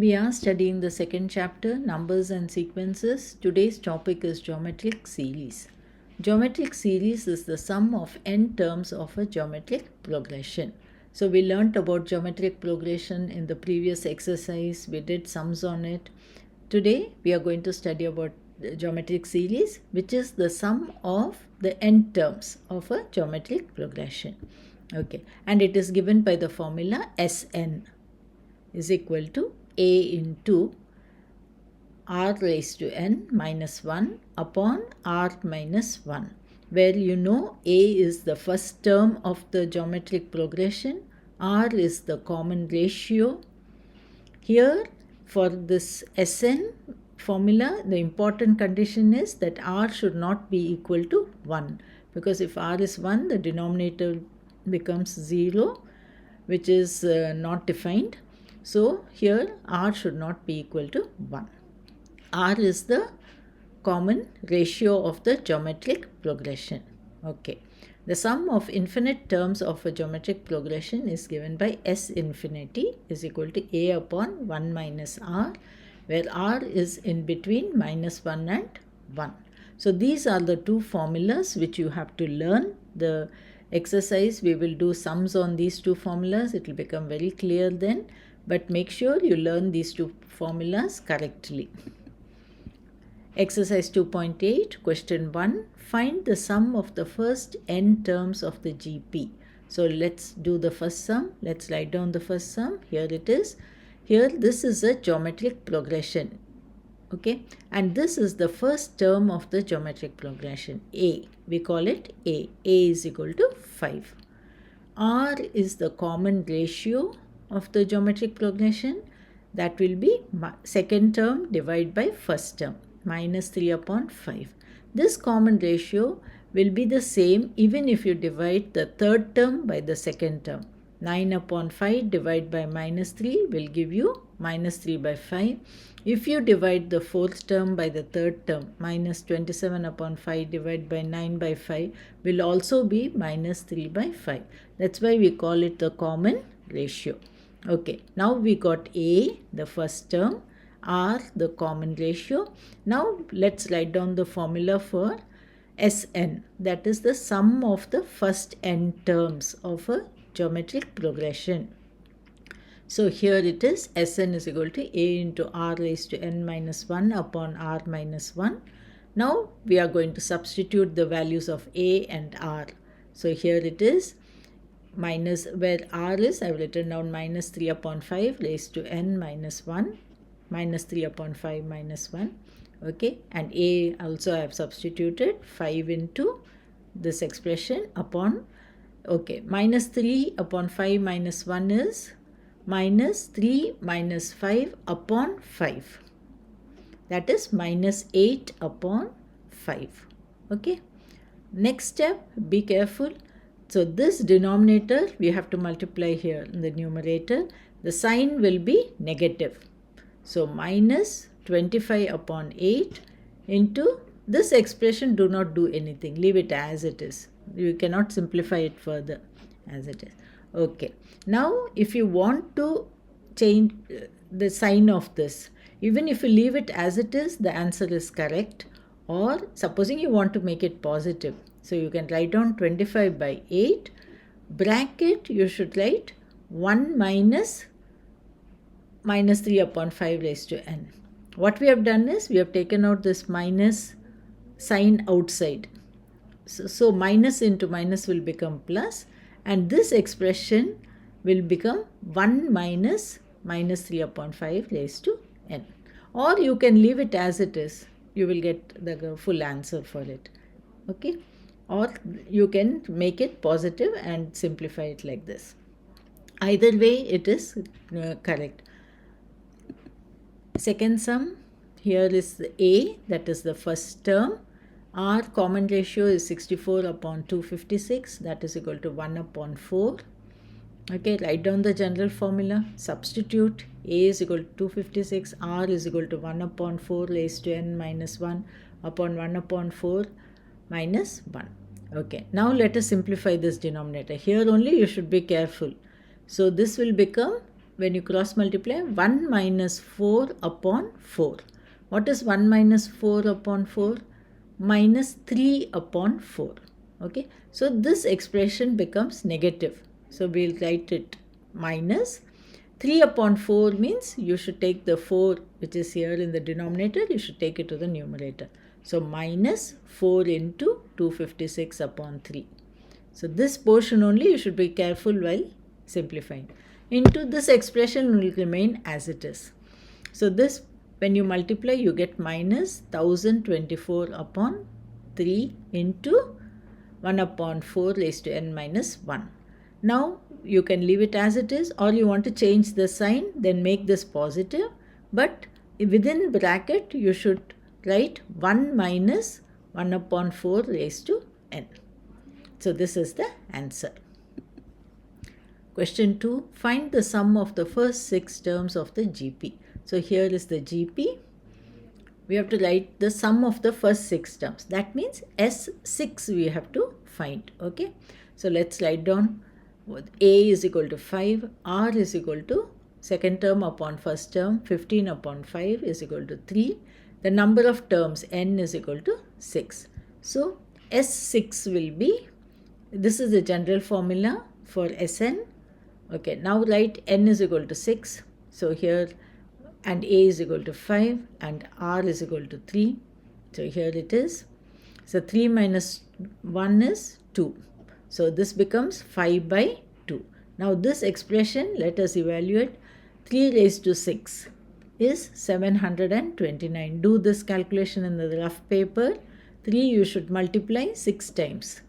We are studying the second chapter, Numbers and Sequences. Today's topic is Geometric Series. Geometric series is the sum of n terms of a geometric progression. So we learnt about geometric progression in the previous exercise. We did sums on it. Today we are going to study about the geometric series, which is the sum of the n terms of a geometric progression. Okay, and it is given by the formula Sn is equal to a into r raised to n minus 1 upon r minus 1, where you know a is the first term of the geometric progression, r is the common ratio. Here for this Sn formula, the important condition is that r should not be equal to 1, because if r is 1, the denominator becomes 0, which is not defined. So here r should not be equal to 1. R is the common ratio of the geometric progression. Okay. The sum of infinite terms of a geometric progression is given by S infinity is equal to a upon 1 minus r, where r is in between minus 1 and 1. So these are the two formulas which you have to learn. The exercise, we will do sums on these two formulas. It will become very clear then. But make sure you learn these two formulas correctly. Exercise 2.8, question 1. Find the sum of the first n terms of the GP. So let's do the first sum. Let's write down the first sum. Here it is. Here this is a geometric progression. Okay. And this is the first term of the geometric progression. A. We call it A. A is equal to 5. R is the common ratio of the geometric progression. That will be second term divided by first term, minus 3 upon 5. This common ratio will be the same even if you divide the third term by the second term. 9 upon 5 divided by minus 3 will give you minus 3 by 5. If you divide the fourth term by the third term, minus 27 upon 5 divided by 9 by 5 will also be minus 3 by 5. That's why we call it the common ratio. Okay, now we got A, the first term, R, the common ratio. Now let's write down the formula for Sn, that is the sum of the first n terms of a geometric progression. So here it is, Sn is equal to A into r raised to n minus 1 upon r minus 1. Now we are going to substitute the values of A and r. So here it is, minus, where r is, I have written down minus 3 upon 5 raised to n minus 1, minus 3 upon 5 minus 1. Okay, and a also I have substituted 5 into this expression upon, okay, minus 3 upon 5 minus 1 is minus 3 minus 5 upon 5. That is minus 8 upon 5. Okay, next step, be careful. So this denominator we have to multiply here in the numerator. The sign will be negative. So minus 25 upon 8 into this expression, do not do anything. Leave it as it is. You cannot simplify it further as it is. Okay. Now if you want to change the sign of this, even if you leave it as it is, the answer is correct. Or supposing you want to make it positive, so you can write down 25 by 8, bracket you should write 1 minus 3 upon 5 raised to n. What we have done is we have taken out this minus sign outside. So minus into minus will become plus, and this expression will become 1 minus 3 upon 5 raised to n. Or you can leave it as it is. You will get the full answer for it. Okay. Or you can make it positive and simplify it like this. Either way it is correct. Second sum, here is the A, that is the first term. R common ratio is 64 upon 256, that is equal to 1 upon 4. Okay, write down the general formula, substitute. A is equal to 256, R is equal to 1 upon 4 raised to n minus 1 upon 1 upon 4 minus 1. Okay, now let us simplify this denominator. Here only you should be careful. So this will become when you cross multiply, 1 minus 4 upon 4. What is 1 minus 4 upon 4? Minus 3 upon 4. Okay, so this expression becomes negative. So we'll write it minus 3 upon 4 means you should take the 4 which is here in the denominator, you should take it to the numerator. So minus 4 into 256 upon 3. So this portion only you should be careful while simplifying. Into this expression will remain as it is. So this, when you multiply, you get minus 1024 upon 3 into 1 upon 4 raised to n minus 1. Now you can leave it as it is, or you want to change the sign, then make this positive. But within bracket you should write 1 minus 1 upon 4 raised to n. So this is the answer. Question 2. Find the sum of the first 6 terms of the GP. So here is the GP. We have to write the sum of the first 6 terms. That means S6 we have to find. Okay. So let's write down A is equal to 5. R is equal to second term upon first term. 15 upon 5 is equal to 3. The number of terms n is equal to 6. So S6 will be, this is the general formula for Sn. Okay, now write n is equal to 6. So here, and A is equal to 5 and R is equal to 3. So here it is. So 3 minus 1 is 2. So this becomes 5 by 2. Now this expression, let us evaluate. 3 raised to 6 is 729. Do this calculation in the rough paper. 3 you should multiply 6 times.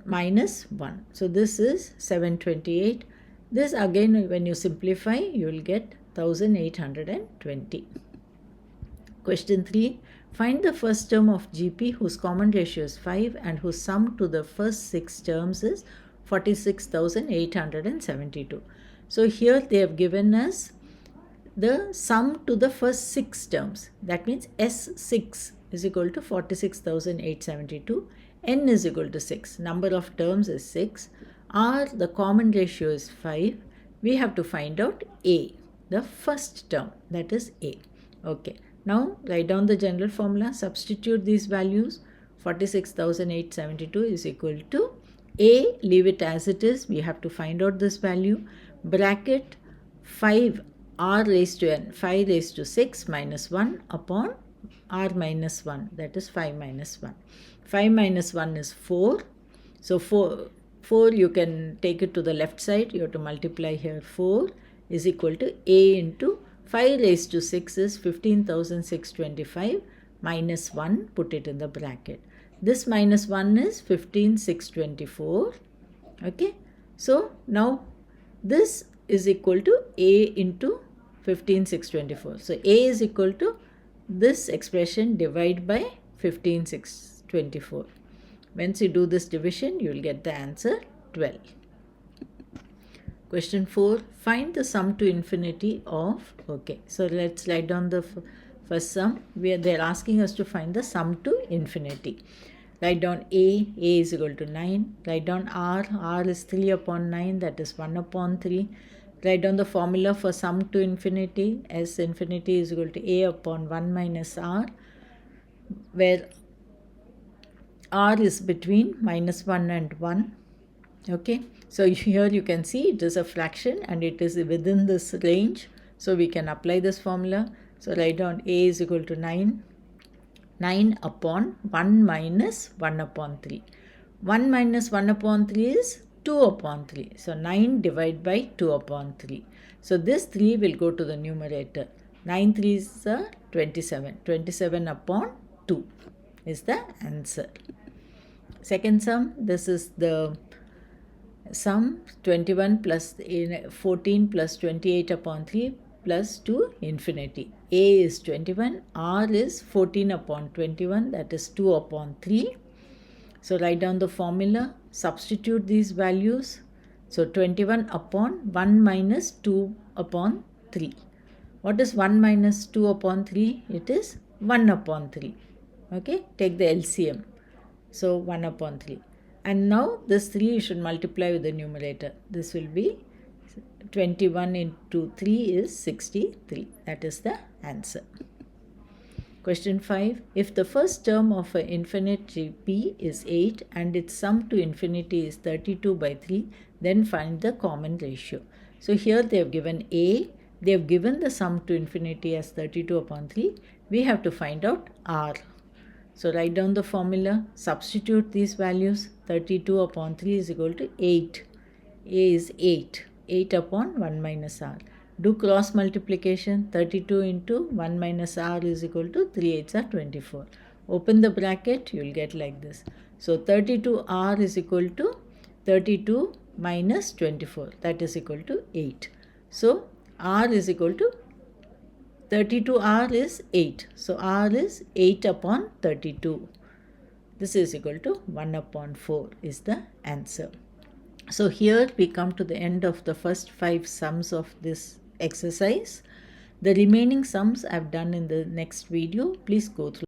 Minus 1. So this is 728. This again when you simplify you will get 1820. Question 3. Find the first term of GP whose common ratio is 5 and whose sum to the first 6 terms is 46,872. So here they have given us the sum to the first 6 terms. That means S6 is equal to 46,872. N is equal to 6. Number of terms is 6. R, the common ratio is 5. We have to find out A, the first term, that is A. Okay. Now write down the general formula. Substitute these values. 46,872 is equal to A. Leave it as it is. We have to find out this value. Bracket 5 R raised to n. 5 raised to 6 minus 1 upon R minus 1. That is 5 minus 1. 5 minus 1 is 4. So 4 you can take it to the left side. You have to multiply here. 4 is equal to A into 5 raised to 6 is 15,625 minus 1. Put it in the bracket. This minus 1 is 15,624. Okay. So now this is equal to A into 15,624. So A is equal to this expression divide by 15,624. Once you do this division, you will get the answer 12. Question 4. Find the sum to infinity of, okay. So let's write down the first sum. They're asking us to find the sum to infinity. Write down A is equal to 9. Write down R is 3 upon 9, that is 1 upon 3. Write down the formula for sum to infinity. S infinity is equal to A upon 1 minus R, where R is between minus 1 and 1. Okay. So here you can see it is a fraction and it is within this range. So we can apply this formula. So write down A is equal to 9. 9 upon 1 minus 1 upon 3. 1 minus 1 upon 3 is 2 upon 3. So 9 divided by 2 upon 3. So this 3 will go to the numerator. 9 3s are 27. 27 upon 2 is the answer. Second sum, this is the sum 21 plus 14 plus 28 upon 3 plus to infinity. A is 21, R is 14 upon 21, that is 2 upon 3. So write down the formula, substitute these values. So 21 upon 1 minus 2 upon 3. What is 1 minus 2 upon 3? It is 1 upon 3. Okay, take the LCM. So 1 upon 3. And now this 3 you should multiply with the numerator. This will be 21 into 3 is 63. That is the answer. Question 5. If the first term of an infinite GP is 8 and its sum to infinity is 32 by 3, then find the common ratio. So here they have given A. They have given the sum to infinity as 32 upon 3. We have to find out R. So write down the formula. Substitute these values. 32 upon 3 is equal to 8. A is 8. 8 upon 1 minus R. Do cross multiplication. 32 into 1 minus R is equal to 3 8s are 24. Open the bracket, you will get like this. So 32R is equal to 32 minus 24. That is equal to 8. So R is equal to 32R is 8. So R is 8 upon 32. This is equal to 1 upon 4 is the answer. So here we come to the end of the first 5 sums of this exercise. The remaining sums I have done in the next video. Please go through.